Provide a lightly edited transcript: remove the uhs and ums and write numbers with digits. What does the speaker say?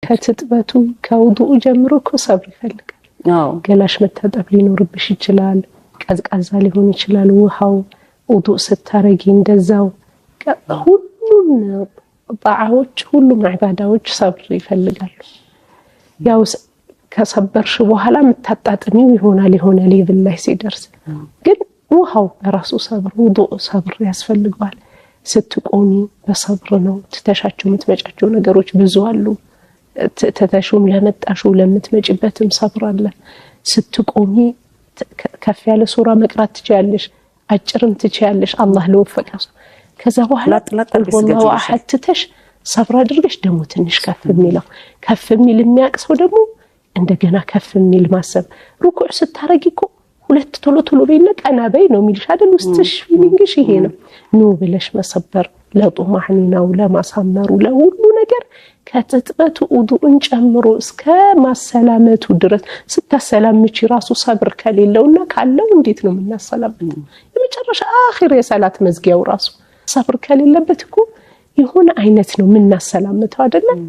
ከትጥበቱ ከውዱኡ ጀምሮ እኮ ሰብር ይፈልጋል። ገላሽ መታጠብ ሊኖርብሽ ይችላል። ቀዝቃዛ ሊሆን ይችላል ውሃው። ውዱእ ስታረጊ እንደዛው ሁሉም ጣዓዎች ሁሉም ዒባዳዎች ሰብር ይፈልጋሉ። ያው ከሰበርሽ በኋላ መታጣጥሚው ይሆናል ሌቭል ላይ ሲደርስ ግን ውሃው በራሱ ሰብር ውዱእ ሰብር ያስፈልጋል። ስትቆሚ በሰብር ነው። ትተሻቸው የምትመጫቸው ነገሮች ብዙ አሉ። ተተሹም ለመጣሽው ለምትመጪበትም ሰብር አለ። ስትቆሚ ከፍ ያለ ሱራ መቅራት ትችያለሽ፣ አጭርም ትችያለሽ አላህ ለወፈቀሽ። ከዛ በኋላ ወላሂ አሐትተሽ ሰብር አድርገሽ ደግሞ ትንሽ ከፍ የሚል የሚያቅሰው ደግሞ እንደገና ከፍ የሚል ማሰብ። ሩኩዕ ስታረጊኮ ሁለት ቶሎ በይና ቀና በይ ነው የሚልሽ አይደል? ውስጥሽ ፊሊንግሽ ይሄ ነው። ኑ ብለሽ መሰበር ለጡማህኒናው ለማሳመሩ ለሁሉ ነገር ከትጥበቱ ውዱእን ጨምሮ እስከ ማሰላመቱ ድረስ ስታሰላምጪ ራሱ ሰብር ከሌለውና ካለው እንዴት ነው የምናሰላምጠው? የመጨረሻ አኺር የሰላት መዝጊያው ራሱ ሰብር ከሌለበት እኮ የሆነ አይነት ነው የምናሰላምጠው አይደለም?